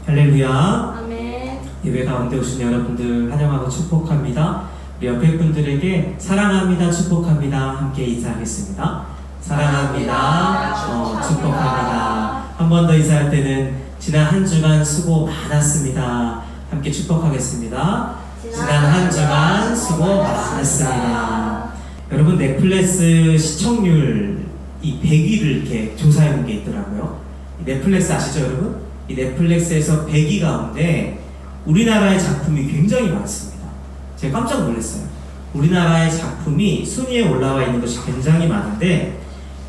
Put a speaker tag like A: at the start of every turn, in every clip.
A: 할렐루야.
B: 아멘.
A: 예배 가운데 오신 여러분들 환영하고 축복합니다. 우리 옆에 분들에게 사랑합니다, 축복합니다 함께 인사하겠습니다. 사랑합니다, 축복합니다. 한 번 더 인사할 때는 지난 한 주간 수고 많았습니다 함께 축복하겠습니다. 지난 한 주간 수고 많았습니다. 여러분, 넷플릭스 시청률 이 100위를 이렇게 조사해 본 게 있더라고요. 넷플릭스 아시죠, 여러분? 이 넷플릭스에서 100위 가운데 우리나라의 작품이 굉장히 많습니다. 제가 깜짝 놀랐어요. 우리나라의 작품이 순위에 올라와 있는 것이 굉장히 많은데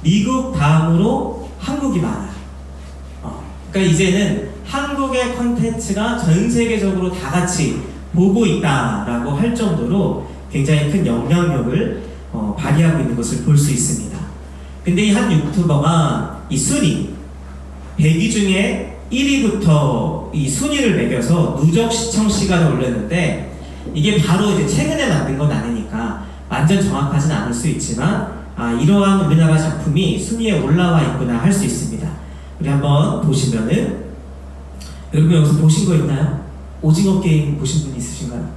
A: 미국 다음으로 한국이 많아요. 그러니까 이제는 한국의 콘텐츠가 전 세계적으로 다 같이 보고 있다라고 할 정도로 굉장히 큰 영향력을 발휘하고 있는 것을 볼 수 있습니다. 근데 이 한 유튜버가 이 순위 100위 중에 1위부터 이 순위를 매겨서 누적 시청 시간을 올렸는데, 이게 바로 이제 최근에 만든 건 아니니까 완전 정확하진 않을 수 있지만 이러한 우리나라 작품이 순위에 올라와 있구나 할 수 있습니다. 우리 한번 보시면은, 여러분 여기서 보신 거 있나요? 오징어 게임 보신 분 있으신가요?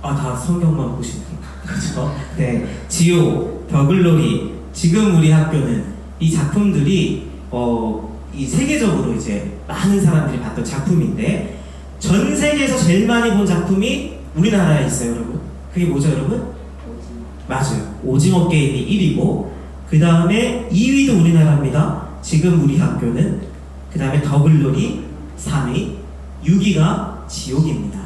A: 다 성경만 보신 분 그렇죠? 네, 지오, 더글로리, 지금 우리 학교는 이 작품들이 이 세계적으로 이제 많은 사람들이 봤던 작품인데, 전 세계에서 제일 많이 본 작품이 우리나라에 있어요, 여러분. 그게 뭐죠, 여러분? 맞아요. 오징어 게임이 1위고, 그 다음에 2위도 우리나라입니다. 지금 우리 학교는. 그 다음에 더글로리 3위, 6위가 지옥입니다.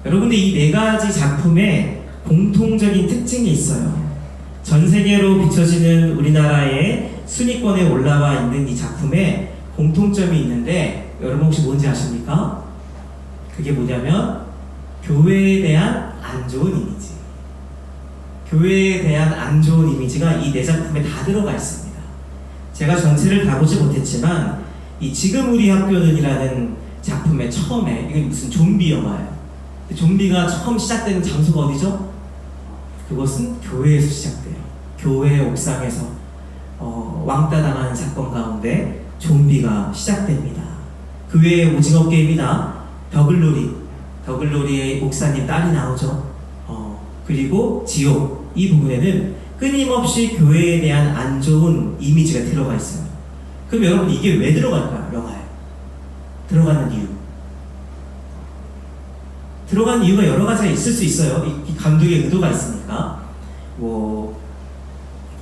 A: 여러분들, 이 네 가지 작품에 공통적인 특징이 있어요. 전 세계로 비춰지는 우리나라의 순위권에 올라와 있는 이 작품에 공통점이 있는데, 여러분 혹시 뭔지 아십니까? 그게 뭐냐면 교회에 대한 안 좋은 이미지. 교회에 대한 안 좋은 이미지가 이 네 작품에 다 들어가 있습니다. 제가 전체를 다 보지 못했지만 이 지금 우리 학교는이라는 작품의 처음에, 이게 무슨 좀비 영화예요. 좀비가 처음 시작되는 장소가 어디죠? 그것은 교회에서 시작돼요. 교회 옥상에서 왕따 당하는 사건 가운데 좀비가 시작됩니다. 그 외에 오징어 게임이나 더글로리의 목사님 딸이 나오죠. 그리고 지옥, 이 부분에는 끊임없이 교회에 대한 안 좋은 이미지가 들어가 있어요. 그럼 여러분, 이게 왜 들어갈까요? 영화에 들어가는 이유, 들어간 이유가 여러 가지가 있을 수 있어요. 이 감독의 의도가 있으니까.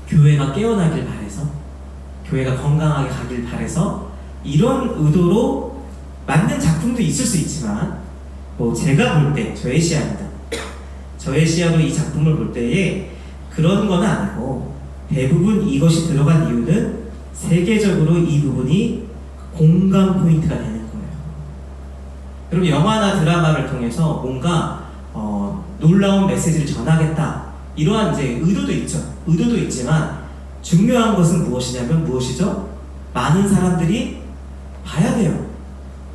A: 교회가 깨어나길 바래서, 교회가 건강하게 가길 바래서, 이런 의도로 만든 작품도 있을 수 있지만, 제가 볼 때, 저의 시야입니다. 저의 시야로 이 작품을 볼 때에 그런 건 아니고, 대부분 이것이 들어간 이유는 세계적으로 이 부분이 공감 포인트가 되는 거예요. 여러분, 영화나 드라마를 통해서 뭔가 놀라운 메시지를 전하겠다, 이러한 이제 의도도 있죠. 의도도 있지만 중요한 것은 무엇이냐면, 무엇이죠? 많은 사람들이 봐야 돼요.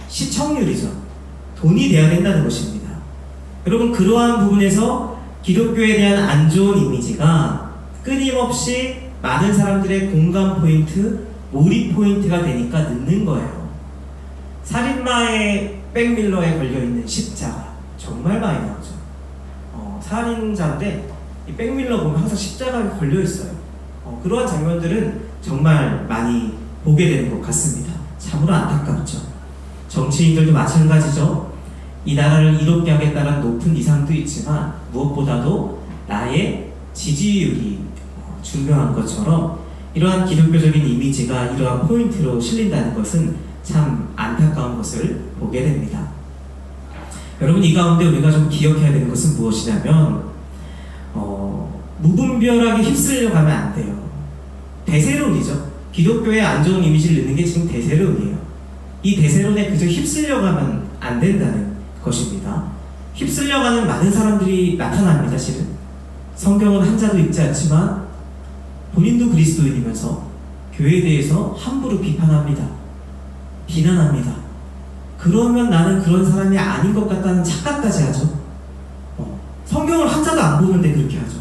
A: 시청률이죠. 돈이 돼야 된다는 것입니다. 여러분, 그러한 부분에서 기독교에 대한 안 좋은 이미지가 끊임없이 많은 사람들의 공감 포인트, 몰입 포인트가 되니까 늦는 거예요. 살인마의 백밀러에 걸려있는 십자가, 정말 많이 나오죠. 살인자인데 이 백밀러 보면 항상 십자가에 걸려있어요. 그러한 장면들은 정말 많이 보게 되는 것 같습니다. 참으로 안타깝죠. 정치인들도 마찬가지죠. 이 나라를 이롭게 하겠다는 높은 이상도 있지만 무엇보다도 나의 지지율이 중요한 것처럼, 이러한 기독교적인 이미지가 이러한 포인트로 실린다는 것은 참 안타까운 것을 보게 됩니다. 여러분, 이 가운데 우리가 좀 기억해야 되는 것은 무엇이냐면, 무분별하게 휩쓸려 가면 안 돼요. 대세론이죠. 기독교의 안 좋은 이미지를 넣는 게 지금 대세론이에요. 이 대세론에 그저 휩쓸려 가면 안 된다는 것입니다. 휩쓸려 가는 많은 사람들이 나타납니다. 실은 성경은 한자도 읽지 않지만 본인도 그리스도인이면서 교회에 대해서 함부로 비판합니다. 비난합니다. 그러면 나는 그런 사람이 아닌 것 같다는 착각까지 하죠. 성경을 한자도 안 보는데 그렇게 하죠.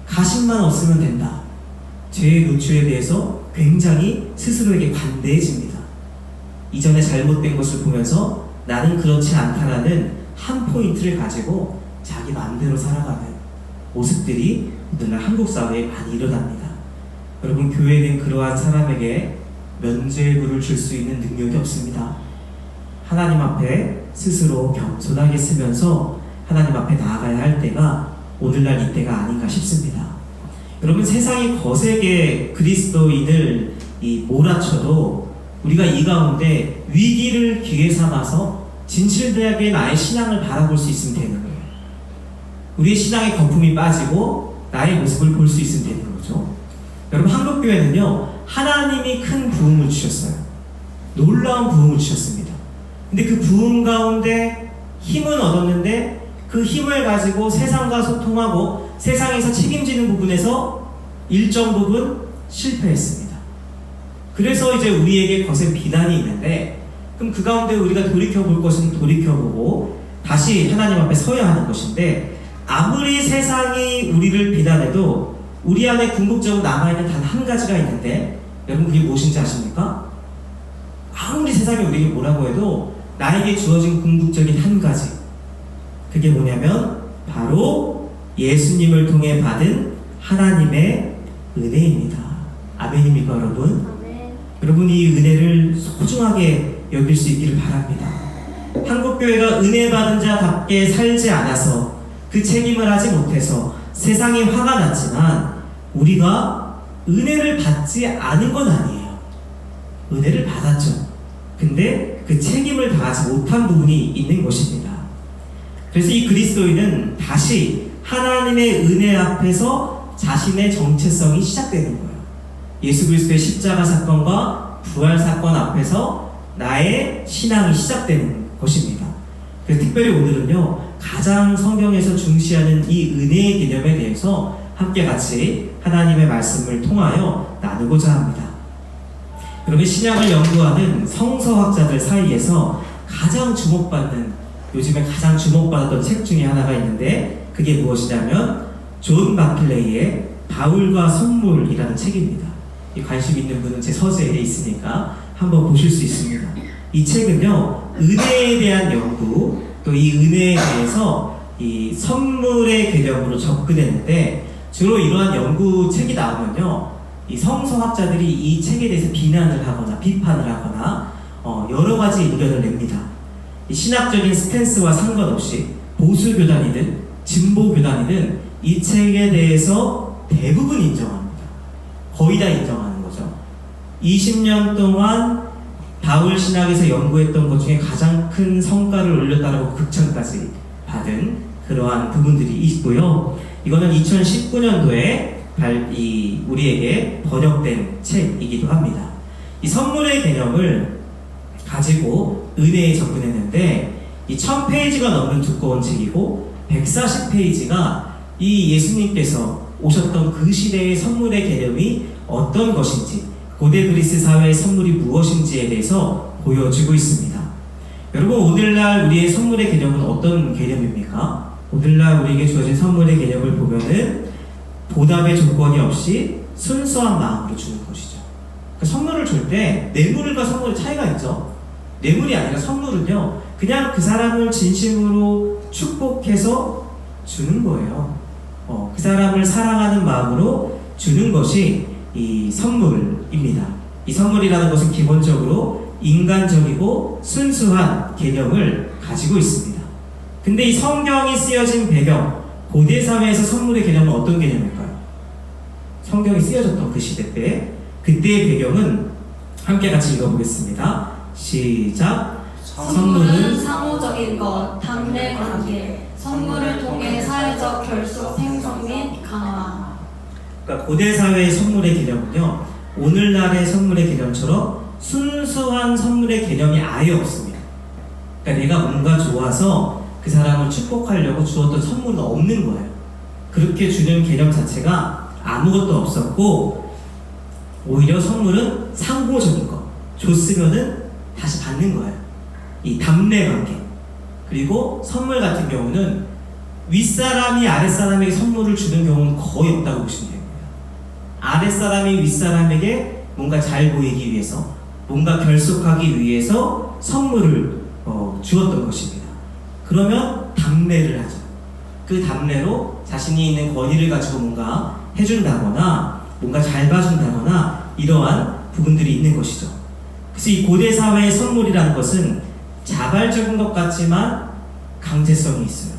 A: 가식만 없으면 된다. 죄의 노출에 대해서 굉장히 스스로에게 관대해집니다. 이전에 잘못된 것을 보면서 나는 그렇지 않다라는 한 포인트를 가지고 자기 마음대로 살아가는 모습들이 오늘날 한국 사회에 많이 일어납니다. 여러분, 교회는 그러한 사람에게 면죄부를 줄 수 있는 능력이 없습니다. 하나님 앞에 스스로 겸손하게 쓰면서 하나님 앞에 나아가야 할 때가 오늘날 이때가 아닌가 싶습니다. 여러분, 세상이 거세게 그리스도인을 몰아쳐도 우리가 이 가운데 위기를 기회 삼아서 진실되게 나의 신앙을 바라볼 수 있으면 되는 거예요. 우리의 신앙의 거품이 빠지고 나의 모습을 볼 수 있으면 되는 거죠. 여러분, 한국교회는요, 하나님이 큰 부흥을 주셨어요. 놀라운 부흥을 주셨습니다. 근데 그 부흥 가운데 힘은 얻었는데 그 힘을 가지고 세상과 소통하고 세상에서 책임지는 부분에서 일정 부분 실패했습니다. 그래서 이제 우리에게 거센 비난이 있는데, 그럼 그 가운데 우리가 돌이켜볼 것은 돌이켜보고 다시 하나님 앞에 서야 하는 것인데, 아무리 세상이 우리를 비난해도 우리 안에 궁극적으로 남아있는 단 한 가지가 있는데, 여러분 그게 무엇인지 아십니까? 아무리 세상이 우리에게 뭐라고 해도 나에게 주어진 궁극적인 한 가지, 그게 뭐냐면 바로 예수님을 통해 받은 하나님의 은혜입니다. 아멘입니까 여러분? 아멘. 여러분, 이 은혜를 소중하게 여길 수 있기를 바랍니다. 한국교회가 은혜 받은 자답게 살지 않아서 그 책임을 하지 못해서 세상이 화가 났지만, 우리가 은혜를 받지 않은 건 아니에요. 은혜를 받았죠. 근데 그 책임을 다하지 못한 부분이 있는 것입니다. 그래서 이 그리스도인은 다시 하나님의 은혜 앞에서 자신의 정체성이 시작되는 거예요. 예수 그리스도의 십자가 사건과 부활 사건 앞에서 나의 신앙이 시작되는 것입니다. 그래서 특별히 오늘은요, 가장 성경에서 중시하는 이 은혜의 개념에 대해서 함께 같이 하나님의 말씀을 통하여 나누고자 합니다. 여러분, 신약을 연구하는 성서학자들 사이에서 가장 주목받는, 요즘에 가장 주목받았던 책 중에 하나가 있는데, 그게 무엇이냐면 존 마클레이의 바울과 선물이라는 책입니다. 이 관심 있는 분은 제 서재에 있으니까 한번 보실 수 있습니다. 이 책은요, 은혜에 대한 연구, 또 이 은혜에 대해서 이 선물의 개념으로 접근했는데, 주로 이러한 연구책이 나오면요, 이 성서학자들이 이 책에 대해서 비난을 하거나 비판을 하거나 여러 가지 의견을 냅니다. 이 신학적인 스탠스와 상관없이 보수 교단이든 진보 교단이든 이 책에 대해서 대부분 인정합니다. 거의 다 인정하는 거죠. 20년 동안 바울 신학에서 연구했던 것 중에 가장 큰 성과를 올렸다라고 극찬까지 받은 그러한 부분들이 있고요. 이거는 2019년도에 우리에게 번역된 책이기도 합니다. 이 선물의 개념을 가지고 은혜에 접근했는데, 이 1000페이지가 넘는 두꺼운 책이고 140페이지가 이 예수님께서 오셨던 그 시대의 선물의 개념이 어떤 것인지, 고대 그리스 사회의 선물이 무엇인지에 대해서 보여주고 있습니다. 여러분, 오늘날 우리의 선물의 개념은 어떤 개념입니까? 오늘날 우리에게 주어진 선물의 개념을 보면은 보답의 조건이 없이 순수한 마음으로 주는 것이죠. 그러니까 선물을 줄 때 뇌물과 선물의 차이가 있죠. 뇌물이 아니라 선물은요, 그냥 그 사람을 진심으로 축복해서 주는 거예요. 그 사람을 사랑하는 마음으로 주는 것이 이 선물입니다. 이 선물이라는 것은 기본적으로 인간적이고 순수한 개념을 가지고 있습니다. 근데 이 성경이 쓰여진 배경, 고대 사회에서 선물의 개념은 어떤 개념일까요? 성경이 쓰여졌던 그 시대 때, 그때의 배경은 함께 같이 읽어보겠습니다. 시작.
B: 선물은 상호적인 것, 당내 관계, 선물을 통해 사회적 결속 생성 및 강화.
A: 그러니까 고대 사회의 선물의 개념은요, 오늘날의 선물의 개념처럼 순수한 선물의 개념이 아예 없습니다. 그러니까 내가 뭔가 좋아서 그 사람을 축복하려고 주었던 선물은 없는 거예요. 그렇게 주는 개념 자체가 아무것도 없었고, 오히려 선물은 상호적인 거, 줬으면은 다시 받는 거예요. 이 답례 관계. 그리고 선물 같은 경우는 윗사람이 아랫사람에게 선물을 주는 경우는 거의 없다고 보시면 됩니다. 아랫사람이 윗사람에게 뭔가 잘 보이기 위해서, 뭔가 결속하기 위해서 선물을 주었던 것입니다. 그러면 답례를 하죠. 그 답례로 자신이 있는 권위를 가지고 뭔가 해준다거나 뭔가 잘 봐준다거나 이러한 부분들이 있는 것이죠. 그래서 이 고대 사회의 선물이라는 것은 자발적인 것 같지만 강제성이 있어요.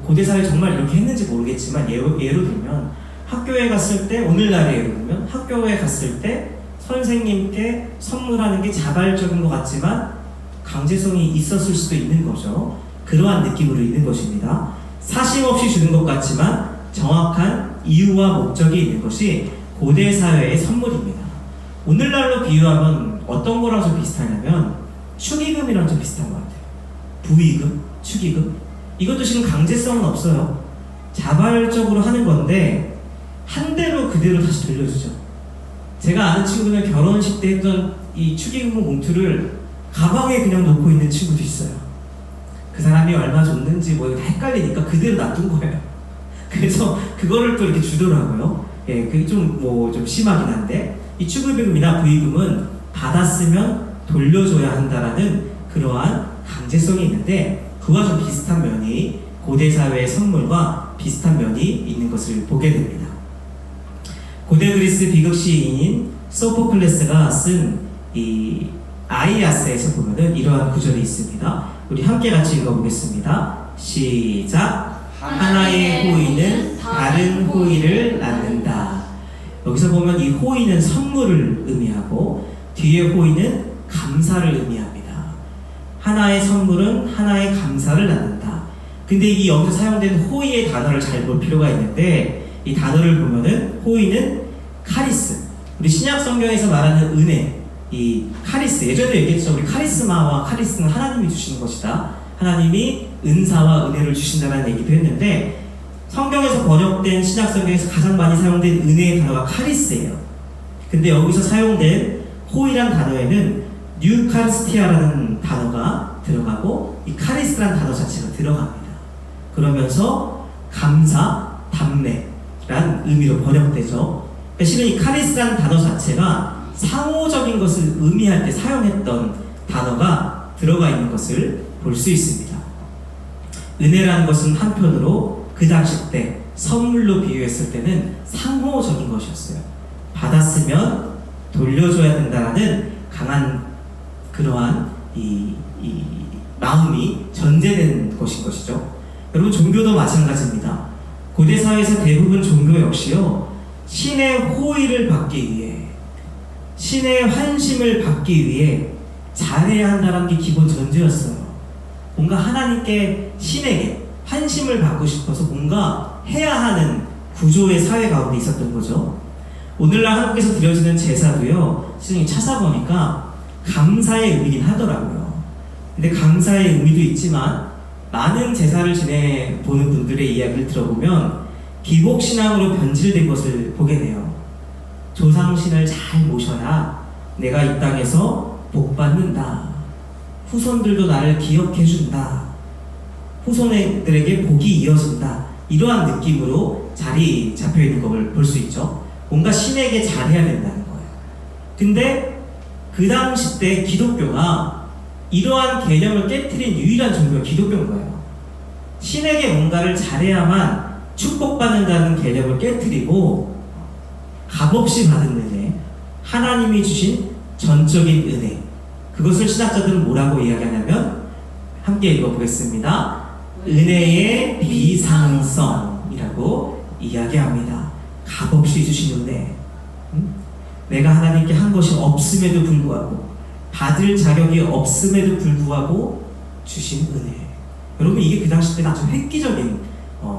A: 고대 사회 정말 이렇게 했는지 모르겠지만 예로 들면 학교에 갔을 때, 오늘날의 예로 들면 학교에 갔을 때 선생님께 선물하는 게 자발적인 것 같지만 강제성이 있었을 수도 있는 거죠. 그러한 느낌으로 있는 것입니다. 사심 없이 주는 것 같지만 정확한 이유와 목적이 있는 것이 고대 사회의 선물입니다. 오늘날로 비유하면 어떤 거랑 좀 비슷하냐면 축의금이랑 좀 비슷한 것 같아요. 부의금, 축의금. 이것도 지금 강제성은 없어요. 자발적으로 하는 건데 한 대로 그대로 다시 돌려주죠. 제가 아는 친구는 결혼식 때 했던 이 축의금 봉투를 가방에 그냥 놓고 있는 친구도 있어요. 그 사람이 얼마 줬는지 뭐 헷갈리니까 그대로 놔둔 거예요. 그래서 그거를 또 이렇게 주더라고요. 예, 그게 좀 심하긴 한데 이 축의금이나 부의금은 받았으면 돌려줘야 한다라는 그러한 강제성이 있는데 그와 좀 비슷한 면이 고대 사회의 선물과 비슷한 면이 있는 것을 보게 됩니다. 고대 그리스 비극 시인인 소포클레스가 쓴 이 아이아스에서 보면은 이러한 구절이 있습니다. 우리 함께 같이 읽어보겠습니다. 시작. 하나의 호의는 다른 호의를 낳는다. 여기서 보면 이 호의는 선물을 의미하고 뒤에 호의는 감사를 의미합니다. 하나의 선물은 하나의 감사를 낳는다. 근데 여기서 사용된 호의의 단어를 잘 볼 필요가 있는데 이 단어를 보면은 호의는 카리스. 우리 신약 성경에서 말하는 은혜, 이 카리스. 예전에 얘기했죠. 우리 카리스마와 카리스는 하나님이 주시는 것이다. 하나님이 은사와 은혜를 주신다는 얘기도 했는데 성경에서 번역된 신약 성경에서 가장 많이 사용된 은혜의 단어가 카리스예요. 근데 여기서 사용된 호의란 단어에는 뉴카리스티아라는 단어가 들어가고 이 카리스라는 단어 자체가 들어갑니다. 그러면서 감사, 답례란 의미로 번역되죠. 그러니까 실은 이 카리스라는 단어 자체가 상호적인 것을 의미할 때 사용했던 단어가 들어가 있는 것을 볼 수 있습니다. 은혜라는 것은 한편으로 그 당시 때 선물로 비유했을 때는 상호적인 것이었어요. 받았으면 돌려줘야 된다라는 강한 그러한 이 마음이 전제된 것인 것이죠. 여러분 종교도 마찬가지입니다. 고대 사회에서 대부분 종교 역시요 신의 호의를 받기 위해 신의 환심을 받기 위해 잘해야 한다는 게 기본 전제였어요. 뭔가 하나님께 신에게 환심을 받고 싶어서 뭔가 해야 하는 구조의 사회 가운데 있었던 거죠. 오늘날 한국에서 드려지는 제사도요 시중에 찾아보니까 감사의 의미긴 하더라고요. 근데 감사의 의미도 있지만 많은 제사를 지내보는 분들의 이야기를 들어보면 기복신앙으로 변질된 것을 보게 돼요. 조상신을 잘 모셔야 내가 이 땅에서 복 받는다. 후손들도 나를 기억해준다. 후손들에게 복이 이어진다. 이러한 느낌으로 자리 잡혀있는 것을 볼 수 있죠. 뭔가 신에게 잘해야 된다는 거예요. 근데 그 당시 때 기독교가 이러한 개념을 깨트린 유일한 종교가 기독교인 거예요. 신에게 뭔가를 잘해야만 축복받는다는 개념을 깨트리고 값없이 받은 은혜, 하나님이 주신 전적인 은혜, 그것을 신학자들은 뭐라고 이야기하냐면 함께 읽어보겠습니다. 은혜의 비상성이라고 이야기합니다. 값없이 주신 은혜. 내가 하나님께 한 것이 없음에도 불구하고 받을 자격이 없음에도 불구하고 주신 은혜. 여러분 이게 그 당시 때는 아주 획기적인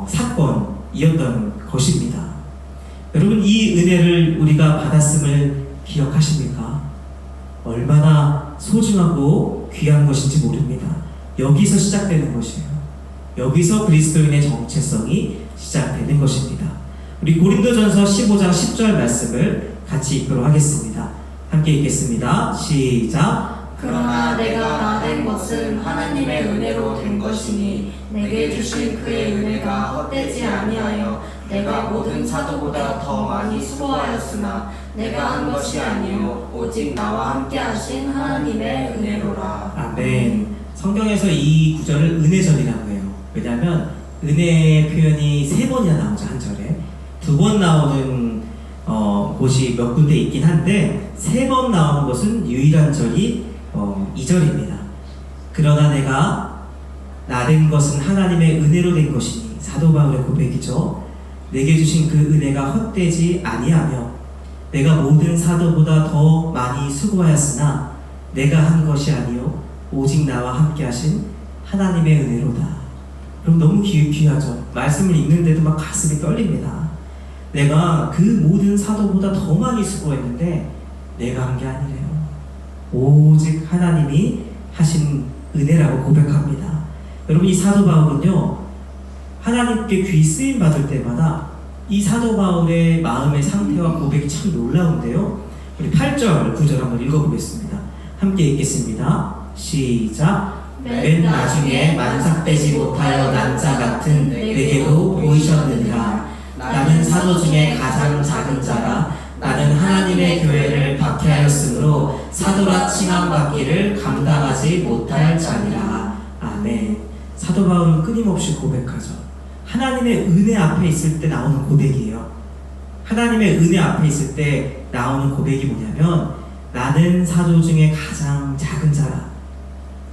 A: 사건이었던 것입니다. 여러분 이 은혜를 우리가 받았음을 기억하십니까? 얼마나 소중하고 귀한 것인지 모릅니다. 여기서 시작되는 것이에요. 여기서 그리스도인의 정체성이 시작되는 것입니다. 우리 고린도전서 15장 10절 말씀을 같이 읽도록 하겠습니다. 함께 읽겠습니다. 시작.
B: 그러나 내가 나 된 것은 하나님의 은혜로 된 것이니 내게 주신 그의 은혜가 헛되지 아니하여
C: 내가 모든 사도보다 더 많이 수고하였으나 내가 한 것이 아니요 오직 나와 함께 하신 하나님의 은혜로라.
A: 아멘. 성경에서 이 구절을 은혜절이라고 해요. 왜냐하면 은혜의 표현이 3번이나 나오죠, 한 절에. 2번 나오는 곳이 몇 군데 있긴 한데 3번 나오는 것은 유일한 절이 2절입니다. 그러나 내가 나 된 것은 하나님의 은혜로 된 것이니, 사도 바울의 고백이죠. 내게 주신 그 은혜가 헛되지 아니하며 내가 모든 사도보다 더 많이 수고하였으나 내가 한 것이 아니요 오직 나와 함께 하신 하나님의 은혜로다. 그럼 너무 귀하죠. 말씀을 읽는데도 막 가슴이 떨립니다. 내가 그 모든 사도보다 더 많이 수고했는데 내가 한 게 아니래요. 오직 하나님이 하신 은혜라고 고백합니다. 여러분, 이 사도 바울은요, 하나님께 귀 쓰임 받을 때마다 이 사도 바울의 마음의 상태와 고백이 참 놀라운데요. 우리 8절, 9절 한번 읽어보겠습니다. 함께 읽겠습니다. 시작. 맨 나중에 만삭되지 못하여 난 자 같은 내게도 보이셨느니라. 나는 사도 중에 가장 작은 자라. 나는 하나님의 교회를 박해하였으므로 사도라 칭함받기를 감당하지 못할 자니라. 아멘. 사도 바울은 끊임없이 고백하죠. 하나님의 은혜 앞에 있을 때 나오는 고백이에요. 하나님의 은혜 앞에 있을 때 나오는 고백이 뭐냐면, 나는 사도 중에 가장 작은 자라.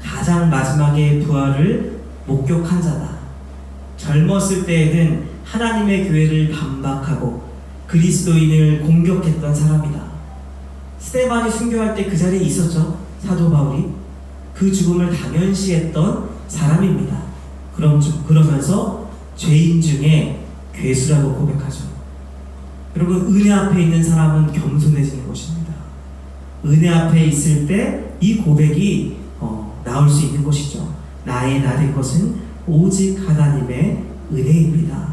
A: 가장 마지막에 부활을 목격한 자다. 젊었을 때에는 하나님의 교회를 반박하고 그리스도인을 공격했던 사람이다. 스데반이 순교할 때 그 자리에 있었죠. 사도 바울이 그 죽음을 당연시했던 사람입니다. 그러면서 죄인 중에 괴수라고 고백하죠. 여러분, 은혜 앞에 있는 사람은 겸손해지는 것입니다. 은혜 앞에 있을 때 이 고백이 나올 수 있는 것이죠. 나의 나 된 것은 오직 하나님의 은혜입니다.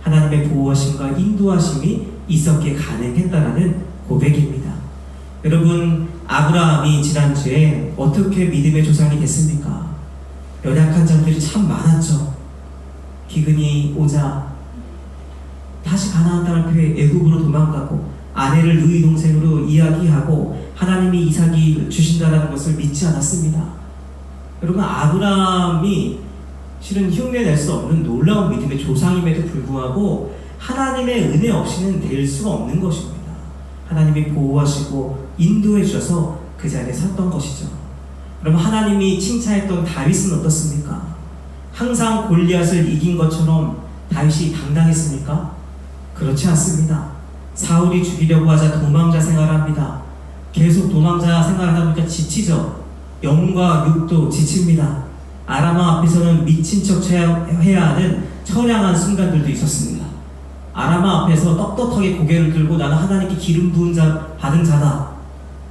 A: 하나님의 보호하심과 인도하심이 있었기에 가능했다라는 고백입니다. 여러분, 아브라함이 지난주에 어떻게 믿음의 조상이 됐습니까? 연약한 점들이 참 많았죠. 기근이 오자 다시 가나안 땅을 피해 애굽으로 도망가고 아내를 누이 동생으로 이야기하고 하나님이 이삭이 주신다는 것을 믿지 않았습니다. 여러분, 아브라함이 실은 흉내낼 수 없는 놀라운 믿음의 조상임에도 불구하고 하나님의 은혜 없이는 될 수가 없는 것입니다. 하나님이 보호하시고 인도해 주셔서 그 자리에 섰던 것이죠. 그럼 하나님이 칭찬했던 다윗은 어떻습니까? 항상 골리앗을 이긴 것처럼 다윗이 당당했습니까? 그렇지 않습니다. 사울이 죽이려고 하자 도망자 생활합니다. 계속 도망자 생활하다 보니까 지치죠. 영과 육도 지칩니다. 아라마 앞에서는 미친 척 해야 하는 처량한 순간들도 있었습니다. 아라마 앞에서 떳떳하게 고개를 들고 나는 하나님께 기름 부은 자 받은 자다,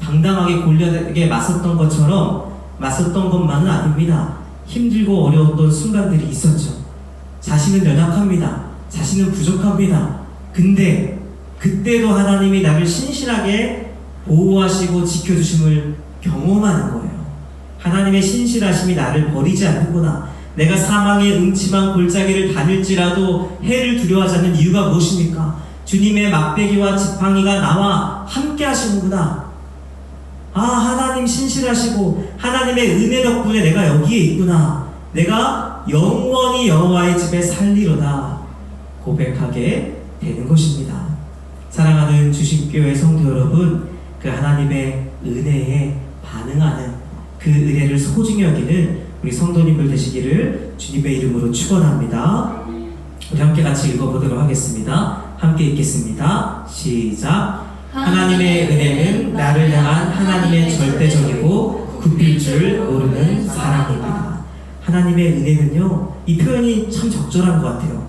A: 당당하게 골리앗에게 맞섰던 것처럼 맞섰던 것만은 아닙니다. 힘들고 어려웠던 순간들이 있었죠. 자신은 연약합니다. 자신은 부족합니다. 근데 그때도 하나님이 나를 신실하게 보호하시고 지켜주심을 경험하는 거예요. 하나님의 신실하심이 나를 버리지 않는구나. 내가 사망의 음침한 골짜기를 다닐지라도 해를 두려워하지 않는 이유가 무엇입니까? 주님의 막대기와 지팡이가 나와 함께 하시는구나. 아, 하나님 신실하시고 하나님의 은혜 덕분에 내가 여기에 있구나. 내가 영원히 여호와의 집에 살리로다 고백하게 되는 것입니다. 사랑하는 주신교회 성도 여러분, 그 하나님의 은혜에 반응하는 그 은혜를 소중히 여기는 우리 성도님들 되시기를 주님의 이름으로 축원합니다. 우리 함께 같이 읽어보도록 하겠습니다. 함께 읽겠습니다. 시작. 하나님의 은혜는 나를 향한 하나님의 절대적이고 굽힐 줄 모르는 사랑입니다. 하나님의 은혜는요, 이 표현이 참 적절한 것 같아요.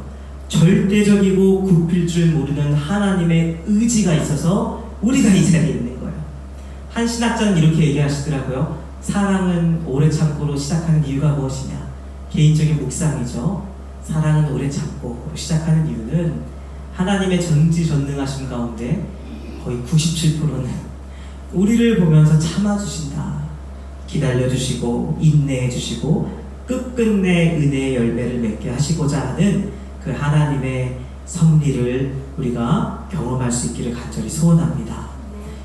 A: 절대적이고 굽힐 줄 모르는 하나님의 의지가 있어서 우리가 이 자리에 있는 거예요. 한 신학자는 이렇게 얘기하시더라고요. 사랑은 오래 참고로 시작하는 이유가 무엇이냐? 개인적인 묵상이죠. 사랑은 오래 참고 시작하는 이유는 하나님의 전지전능하심 가운데 거의 97%는 우리를 보면서 참아주신다, 기다려주시고 인내해주시고 끝끝내 은혜의 열매를 맺게 하시고자 하는 그 하나님의 섭리를 우리가 경험할 수 있기를 간절히 소원합니다.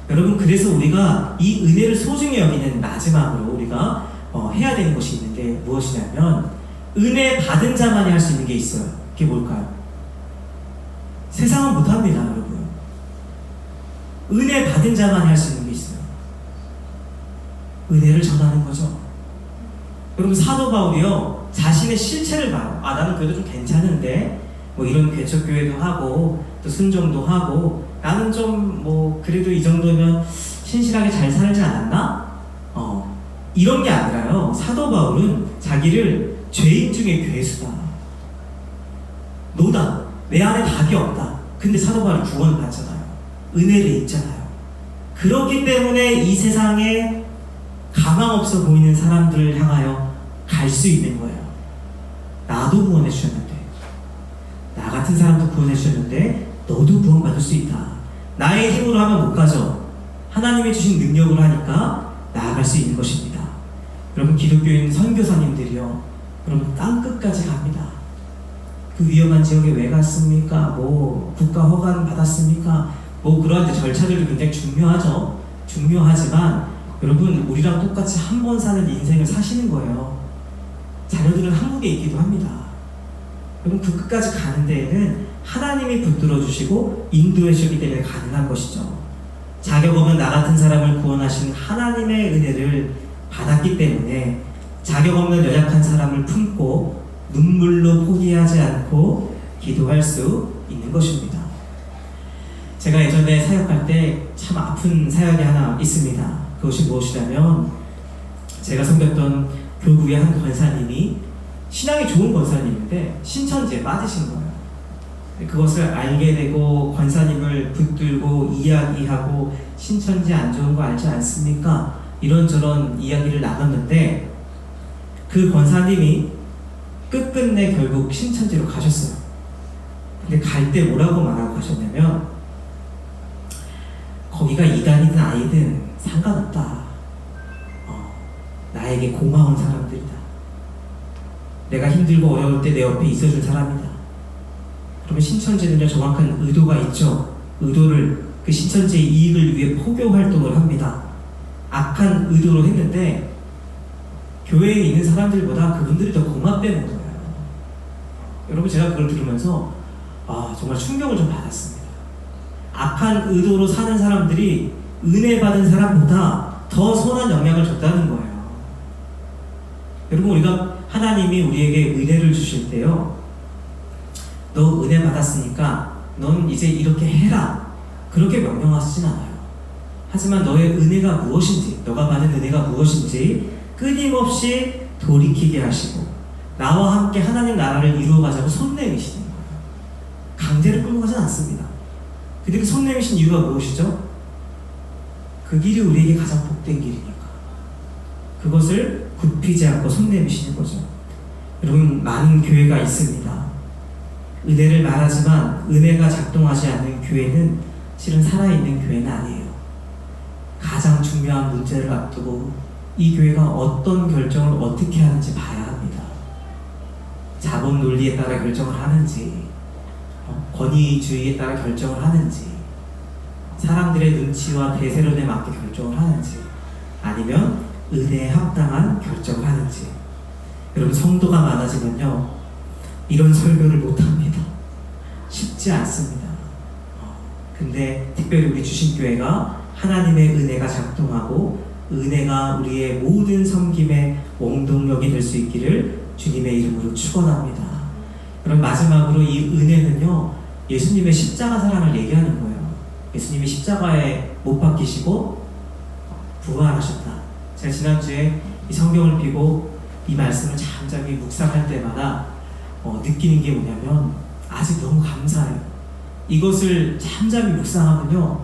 A: 여러분, 그래서 우리가 이 은혜를 소중히 여기는 마지막으로 우리가 해야 되는 것이 있는데 무엇이냐면, 은혜 받은 자만이 할 수 있는 게 있어요. 그게 뭘까요? 세상은 못합니다, 여러분. 은혜 받은 자만이 할 수 있는 게 있어요. 은혜를 전하는 거죠. 여러분, 사도 바울이요, 자신의 실체를 봐요. 아, 나는 그래도 좀 괜찮은데, 뭐 이런 개척교회도 하고 또 순종도 하고, 나는 좀 뭐 그래도 이 정도면 신실하게 잘 살지 않았나? 이런 게 아니라요, 사도 바울은 자기를 죄인 중에 괴수다, 노다, 내 안에 답이 없다. 근데 사도 바울이 구원을 받잖아요. 은혜를 입잖아요. 그렇기 때문에 이 세상에 가망 없어 보이는 사람들을 향하여 갈 수 있는 거예요. 나도 구원해 주셨는데, 나 같은 사람도 구원해 주셨는데 너도 구원받을 수 있다. 나의 힘으로 하면 못 가죠. 하나님이 주신 능력으로 하니까 나아갈 수 있는 것입니다. 여러분, 기독교인 선교사님들이요, 여러분 땅끝까지 갑니다. 그 위험한 지역에 왜 갔습니까? 뭐 국가 허가는 받았습니까? 뭐 그런 절차들도 굉장히 중요하죠. 중요하지만 여러분, 우리랑 똑같이 한 번 사는 인생을 사시는 거예요. 자녀들은 한국에 있기도 합니다. 여러분, 그 끝까지 가는 데에는 하나님이 붙들어 주시고 인도해 주셨기 때문에 가능한 것이죠. 자격 없는 나 같은 사람을 구원하신 하나님의 은혜를 받았기 때문에 자격 없는 연약한 사람을 품고 눈물로 포기하지 않고 기도할 수 있는 것입니다. 제가 예전에 사역할 때 참 아픈 사역이 하나 있습니다. 그것이 무엇이냐면, 제가 섬겼던 교구의 한 권사님이 신앙이 좋은 권사님인데 신천지에 빠지신 거예요. 그것을 알게 되고 권사님을 붙들고 이야기하고, 신천지 안 좋은 거 알지 않습니까? 이런저런 이야기를 나눴는데, 그 권사님이 끝끝내 결국 신천지로 가셨어요. 근데 갈 때 뭐라고 말하고 가셨냐면, 거기가 이단이든 아니든 상관없다. 나에게 고마운 사람들이다. 내가 힘들고 어려울 때 내 옆에 있어준 사람이다. 그러면 신천지는요, 정확한 의도가 있죠. 의도를, 그 신천지의 이익을 위해 포교 활동을 합니다. 악한 의도로 했는데 교회에 있는 사람들보다 그분들이 더 고맙다는 거예요. 여러분, 제가 그걸 들으면서 정말 충격을 좀 받았습니다. 악한 의도로 사는 사람들이 은혜 받은 사람보다 더 선한 영향을 줬다는 거예요. 여러분, 우리가 하나님이 우리에게 은혜를 주실 때요, 너 은혜 받았으니까 넌 이제 이렇게 해라, 그렇게 명령하시진 않아요. 하지만 너의 은혜가 무엇인지, 너가 받은 은혜가 무엇인지 끊임없이 돌이키게 하시고 나와 함께 하나님 나라를 이루어가자고 손 내미시는 거예요. 강제로 끌고 가진 않습니다. 근데 그 손 내미신 이유가 무엇이죠? 그 길이 우리에게 가장 복된 길이니까 그것을 굽히지 않고 손 내미시는 거죠. 여러분, 많은 교회가 있습니다. 은혜를 말하지만 은혜가 작동하지 않는 교회는 실은 살아있는 교회는 아니에요. 가장 중요한 문제를 앞두고 이 교회가 어떤 결정을 어떻게 하는지 봐야 합니다. 자본 논리에 따라 결정을 하는지, 권위주의에 따라 결정을 하는지, 사람들의 눈치와 대세론에 맞게 결정을 하는지, 아니면 은혜에 합당한 결정을 하는지. 여러분, 성도가 많아지면요, 이런 설교를 못합니다. 쉽지 않습니다. 근데 특별히 우리 주신교회가 하나님의 은혜가 작동하고 은혜가 우리의 모든 섬김의 원동력이 될 수 있기를 주님의 이름으로 축원합니다. 그럼 마지막으로 이 은혜는요, 예수님의 십자가 사랑을 얘기하는 거예요. 예수님이 십자가에 못 박히시고 부활하셨다. 제가 지난주에 이 성경을 펴고 이 말씀을 잠잠히 묵상할 때마다 느끼는 게 뭐냐면, 아직 너무 감사해요. 이것을 잠잠히 묵상하면요,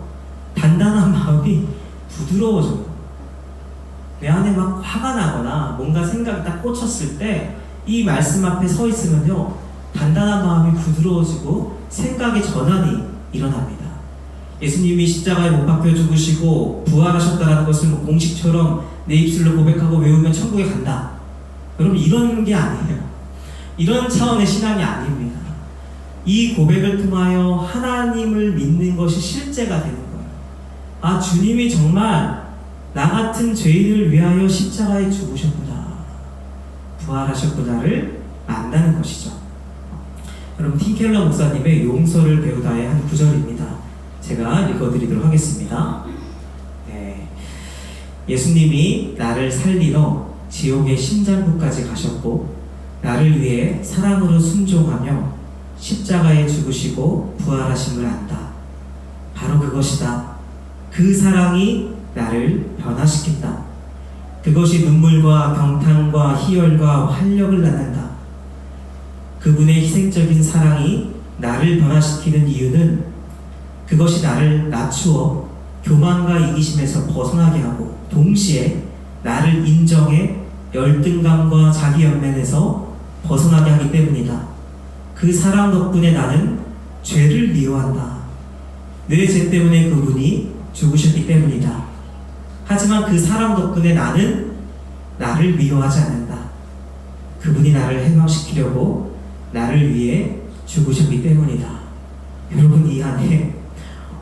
A: 단단한 마음이 부드러워져요. 내 안에 막 화가 나거나 뭔가 생각이 딱 꽂혔을 때 이 말씀 앞에 서 있으면요, 단단한 마음이 부드러워지고 생각의 전환이 일어납니다. 예수님이 십자가에 못 박혀 죽으시고 부활하셨다는 것을 뭐 공식처럼 내 입술로 고백하고 외우면 천국에 간다. 여러분, 이런 게 아니에요. 이런 차원의 신앙이 아닙니다. 이 고백을 통하여 하나님을 믿는 것이 실제가 되는 거예요. 아, 주님이 정말 나 같은 죄인을 위하여 십자가에 죽으셨구나, 부활하셨구나를 만나는 것이죠. 여러분, 팀켈러 목사님의 용서를 배우다의 한 구절입니다. 제가 읽어드리도록 하겠습니다. 네. 예수님이 나를 살리러 지옥의 심장부까지 가셨고 나를 위해 사랑으로 순종하며 십자가에 죽으시고 부활하심을 안다. 바로 그것이다. 그 사랑이 나를 변화시킨다. 그것이 눈물과 병탕과 희열과 활력을 낳는다. 그분의 희생적인 사랑이 나를 변화시키는 이유는 그것이 나를 낮추어 교만과 이기심에서 벗어나게 하고 동시에 나를 인정해 열등감과 자기 연맹에서 벗어나게 하기 때문이다. 그 사랑 덕분에 나는 죄를 미워한다. 내 죄 때문에 그분이 죽으셨기 때문이다. 하지만 그 사랑 덕분에 나는 나를 미워하지 않는다. 그분이 나를 해방시키려고 나를 위해 죽으셨기 때문이다. 여러분, 이 안에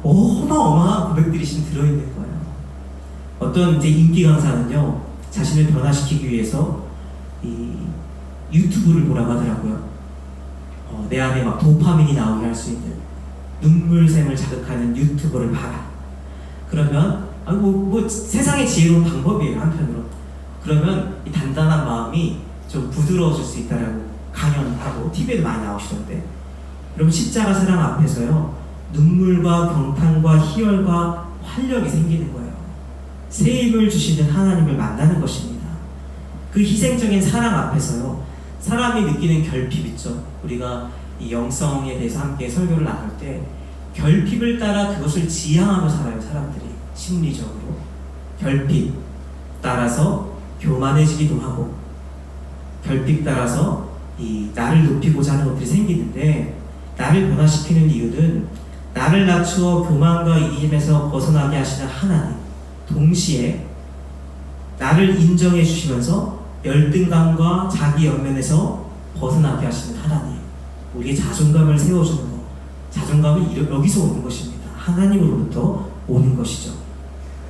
A: 어마어마한 고백들이 지금 들어있는 거예요. 어떤 이제 인기 강사는요, 자신을 변화시키기 위해서 이 유튜브를 보라고 하더라고요. 내 안에 막 도파민이 나오게 할 수 있는 눈물샘을 자극하는 유튜브를 봐라. 그러면 뭐 세상의 지혜로운 방법이에요, 한편으로. 그러면 이 단단한 마음이 좀 부드러워질 수 있다라고 강연하고 TV에도 많이 나오시던데, 여러분, 십자가 사랑 앞에서요, 눈물과 경탄과 희열과 활력이 생기는 거예요. 새 힘을 주시는 하나님을 만나는 것입니다. 그 희생적인 사랑 앞에서요, 사람이 느끼는 결핍 있죠. 우리가 이 영성에 대해서 함께 설교를 나눌 때 결핍을 따라 그것을 지향하며 살아요, 사람들이. 심리적으로 결핍 따라서 교만해지기도 하고, 결핍 따라서 이 나를 높이고자 하는 것들이 생기는데, 나를 변화시키는 이유는 나를 낮추어 교만과 이기심에서 벗어나게 하시는 하나님, 동시에 나를 인정해 주시면서 열등감과 자기 연면에서 벗어나게 하시는 하나님, 우리의 자존감을 세워주는 것, 자존감은 여기서 오는 것입니다. 하나님으로부터 오는 것이죠.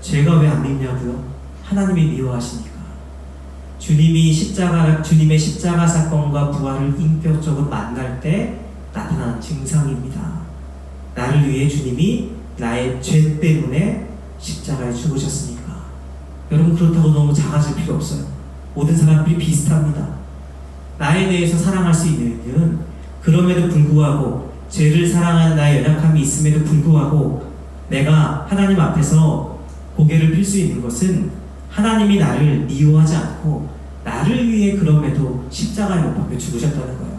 A: 죄가 왜 안 믿냐고요? 하나님이 미워하시니까. 주님의 십자가 사건과 부활을 인격적으로 만날 때 나타나는 증상입니다. 나를 위해 주님이 나의 죄 때문에 십자가에 죽으셨으니까. 여러분, 그렇다고 너무 작아질 필요 없어요. 모든 사람들이 비슷합니다. 나에 대해서 사랑할 수 있는 이유는 그럼에도 불구하고, 죄를 사랑하는 나의 연약함이 있음에도 불구하고 내가 하나님 앞에서 고개를 필 수 있는 것은 하나님이 나를 미워하지 않고 나를 위해 그럼에도 십자가에 못 박혀 죽으셨다는 거예요.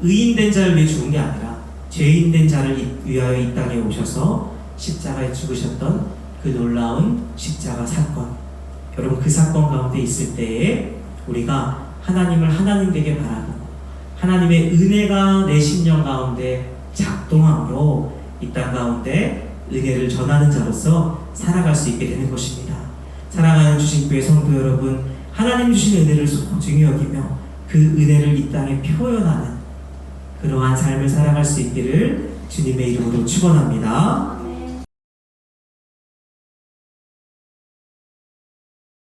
A: 의인된 자를 위해 죽은 게 아니라 죄인된 자를 위하여 이 땅에 오셔서 십자가에 죽으셨던 그 놀라운 십자가 사건. 여러분, 그 사건 가운데 있을 때에 우리가 하나님을 하나님 되게 바라보고 하나님의 은혜가 내 심령 가운데 작동함으로 이 땅 가운데 은혜를 전하는 자로서 살아갈 수 있게 되는 것입니다. 사랑하는 주신교회 성도 여러분, 하나님 주신 은혜를 소중히 여기며 그 은혜를 이 땅에 표현하는 그러한 삶을 살아갈 수 있기를 주님의 이름으로 축원합니다.